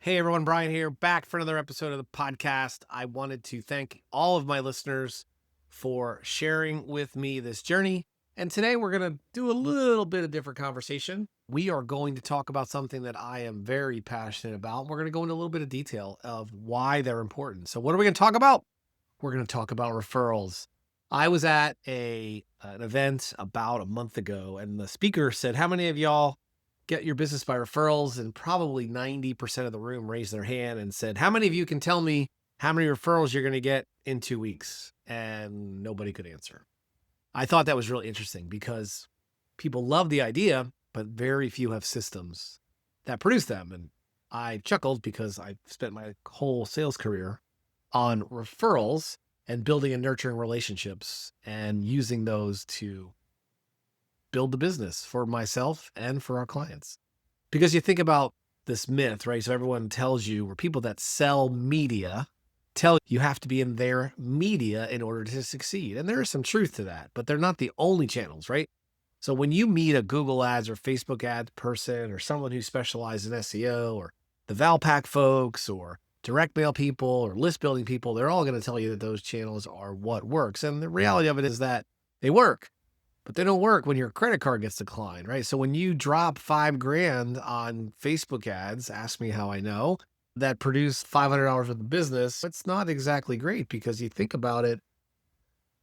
Hey everyone, Brian here, back for another episode of the podcast. I wanted to thank all of my listeners for sharing with me this journey. And today we're going to do a little bit of different conversation. We are going to talk about something that I am very passionate about. We're going to go into a little bit of detail of why they're important. So what are we going to talk about? We're going to talk about referrals. I was at an event about a month ago, and the speaker said, "How many of y'all get your business by referrals?" And probably 90% of the room raised their hand and said, "How many of you can tell me how many referrals you're going to get in 2 weeks?" And nobody could answer. I thought that was really interesting because people love the idea, but very few have systems that produce them. And I chuckled because I spent my whole sales career on referrals and building and nurturing relationships and using those to build the business for myself and for our clients. Because you think about this myth, right? So everyone tells you, or people that sell media tell you have to be in their media in order to succeed. And there is some truth to that, but they're not the only channels, right? So when you meet a Google ads or Facebook ads person or someone who specializes in SEO or the Valpak folks or direct mail people or list building people, they're all going to tell you that those channels are what works. And the reality of it is that they work, but they don't work when your credit card gets declined, right? So when you drop 5 grand on Facebook ads, ask me how I know, that produce $500 worth of business, it's not exactly great because you think about it,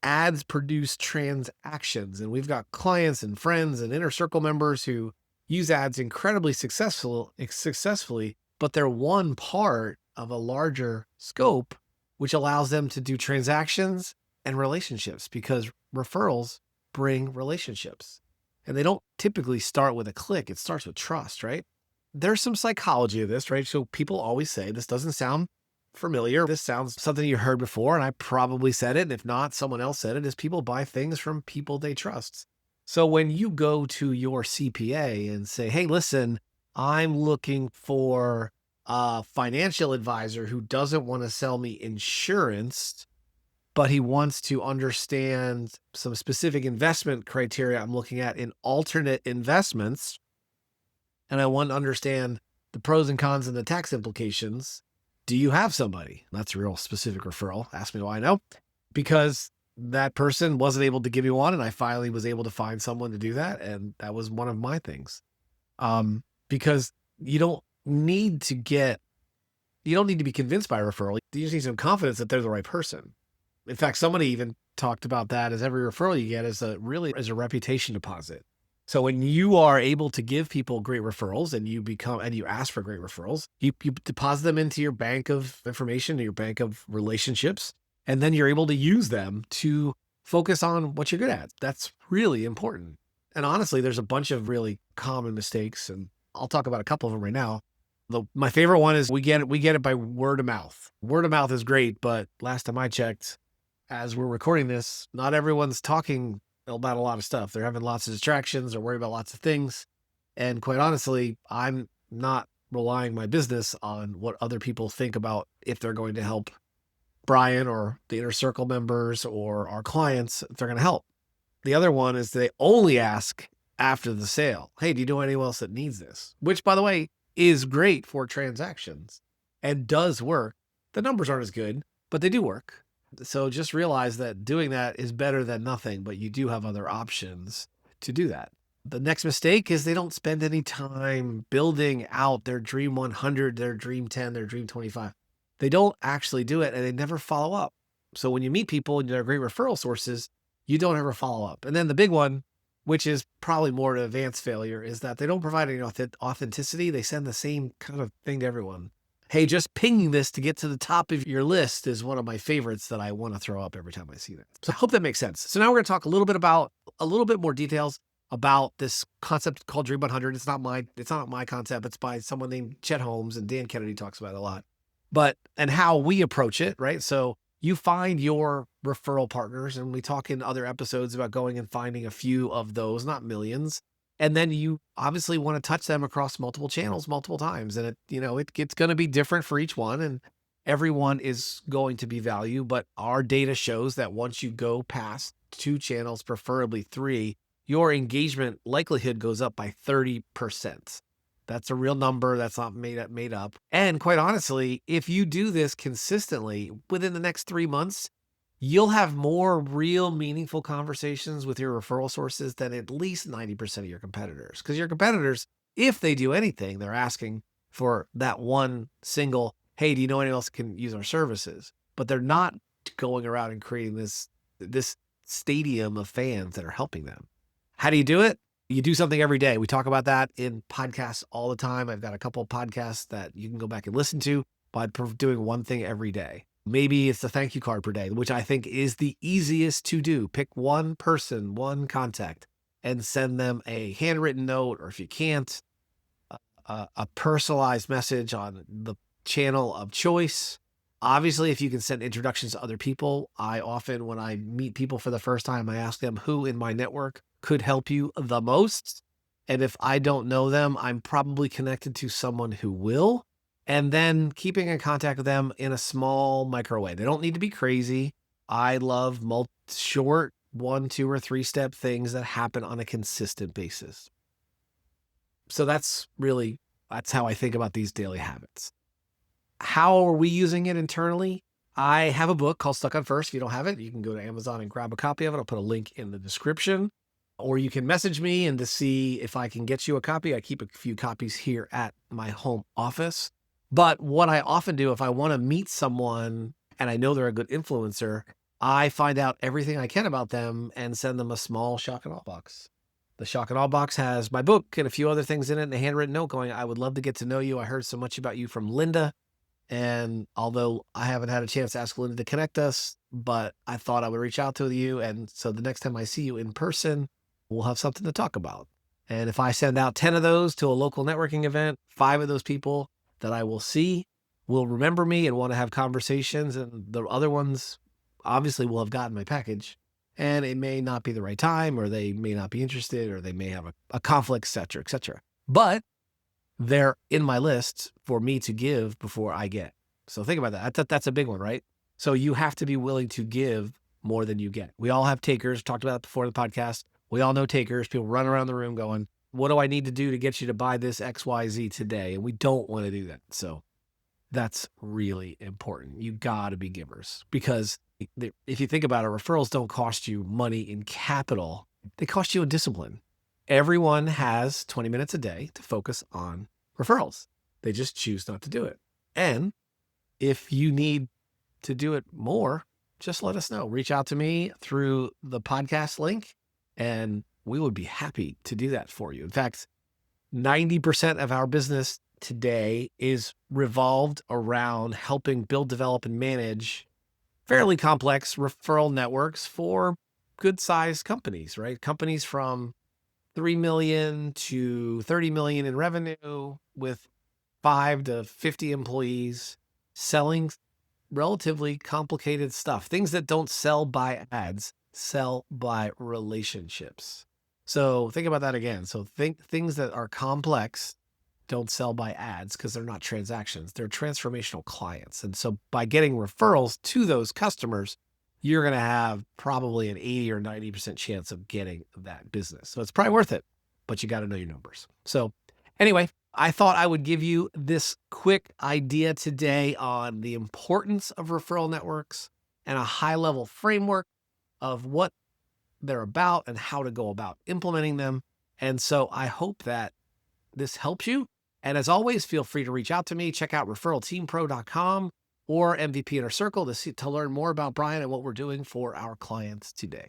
ads produce transactions. And we've got clients and friends and inner circle members who use ads incredibly successfully, but they're one part of a larger scope, which allows them to do transactions and relationships because referrals bring relationships. And they don't typically start with a click. It starts with trust, right? There's some psychology of this, right? So people always say, this doesn't sound familiar. This sounds something you heard before, and I probably said it. And if not, someone else said it, is people buy things from people they trust. So when you go to your CPA and say, "Hey, listen, I'm looking for a financial advisor who doesn't want to sell me insurance, but he wants to understand some specific investment criteria I'm looking at in alternate investments, and I want to understand the pros and cons and the tax implications. Do you have somebody?" That's a real specific referral. Ask me why I know. Because that person wasn't able to give me one, and I finally was able to find someone to do that, and that was one of my things. Because you don't need to be convinced by a referral. You just need some confidence that they're the right person. In fact, somebody even talked about that as every referral you get is as a reputation deposit. So when you are able to give people great referrals and you ask for great referrals, you deposit them into your bank of information, your bank of relationships, and then you're able to use them to focus on what you're good at. That's really important. And honestly, there's a bunch of really common mistakes, and I'll talk about a couple of them right now. My favorite one is we get it by word of mouth. Word of mouth is great, but last time I checked, as we're recording this, not everyone's talking about a lot of stuff. They're having lots of distractions. They're worried about lots of things. And quite honestly, I'm not relying my business on what other people think about if they're going to help Brian or the inner circle members or our clients, if they're going to help. The other one is they only ask after the sale. "Hey, do you know anyone else that needs this?" Which, by the way, is great for transactions and does work. The numbers aren't as good, but they do work. So just realize that doing that is better than nothing, but you do have other options to do that. The next mistake is they don't spend any time building out their dream 100, their dream 10, their dream 25. They don't actually do it and they never follow up. So when you meet people and they're great referral sources, you don't ever follow up. And then the big one, which is probably more to advanced failure, is that they don't provide any authenticity. They send the same kind of thing to everyone. "Hey, just pinging this to get to the top of your list" is one of my favorites that I want to throw up every time I see that. So I hope that makes sense. So now we're going to talk a little bit more details about this concept called Dream 100. It's not my concept. It's by someone named Chet Holmes, and Dan Kennedy talks about it a lot. And how we approach it, right? So you find your referral partners, and we talk in other episodes about going and finding a few of those, not millions. And then you obviously want to touch them across multiple channels, multiple times. And it's going to be different for each one, and everyone is going to be value. But our data shows that once you go past 2 channels, preferably 3, your engagement likelihood goes up by 30%. That's a real number. That's not made up. And quite honestly, if you do this consistently within the next 3 months, you'll have more real meaningful conversations with your referral sources than at least 90% of your competitors. Because your competitors, if they do anything, they're asking for that one single, hey, do you know anyone else can use our services? But they're not going around and creating this stadium of fans that are helping them. How do you do it? You do something every day. We talk about that in podcasts all the time. I've got a couple of podcasts that you can go back and listen to by doing one thing every day. Maybe it's a thank you card per day, which I think is the easiest to do. Pick one person, one contact, and send them a handwritten note, or if you can't, a personalized message on the channel of choice. Obviously, if you can send introductions to other people, I often, when I meet people for the first time, I ask them who in my network could help you the most. And if I don't know them, I'm probably connected to someone who will. And then keeping in contact with them in a small micro way. They don't need to be crazy. I love short 1, 2, or 3 step things that happen on a consistent basis. So that's how I think about these daily habits. How are we using it internally? I have a book called Stuck on First. If you don't have it, you can go to Amazon and grab a copy of it. I'll put a link in the description. Or you can message me and to see if I can get you a copy. I keep a few copies here at my home office. But what I often do, if I want to meet someone and I know they're a good influencer, I find out everything I can about them and send them a small shock and awe box. The shock and awe box has my book and a few other things in it and a handwritten note going, I would love to get to know you. I heard so much about you from Linda. And although I haven't had a chance to ask Linda to connect us, but I thought I would reach out to you. And so the next time I see you in person, we'll have something to talk about. And if I send out 10 of those to a local networking event, 5 of those people that I will see will remember me and want to have conversations. And the other ones obviously will have gotten my package. And it may not be the right time, or they may not be interested, or they may have a conflict, et cetera, et cetera. But they're in my list for me to give before I get. So think about that. That's a big one, right? So you have to be willing to give more than you get. We all have takers. Talked about it before in the podcast. We all know takers. People run around the room going, what do I need to do to get you to buy this XYZ today? And we don't want to do that. So that's really important. You got to be givers, because if you think about it, referrals don't cost you money in capital. They cost you in discipline. Everyone has 20 minutes a day to focus on referrals. They just choose not to do it. And if you need to do it more, just let us know. Reach out to me through the podcast link, and we would be happy to do that for you. In fact, 90% of our business today is revolved around helping build, develop, and manage fairly complex referral networks for good-sized companies, right? Companies from 3 million to 30 million in revenue with 5 to 50 employees, selling relatively complicated stuff, things that don't sell by ads, sell by relationships. So think about that again. So things that are complex don't sell by ads because they're not transactions. They're transformational clients. And so by getting referrals to those customers, you're going to have probably an 80 or 90% chance of getting that business. So it's probably worth it, but you got to know your numbers. So anyway, I thought I would give you this quick idea today on the importance of referral networks and a high-level framework of what they're about and how to go about implementing them. And so I hope that this helps you. And as always, feel free to reach out to me. Check out referralteampro.com or MVP Inner Circle to learn more about Bryan and what we're doing for our clients today.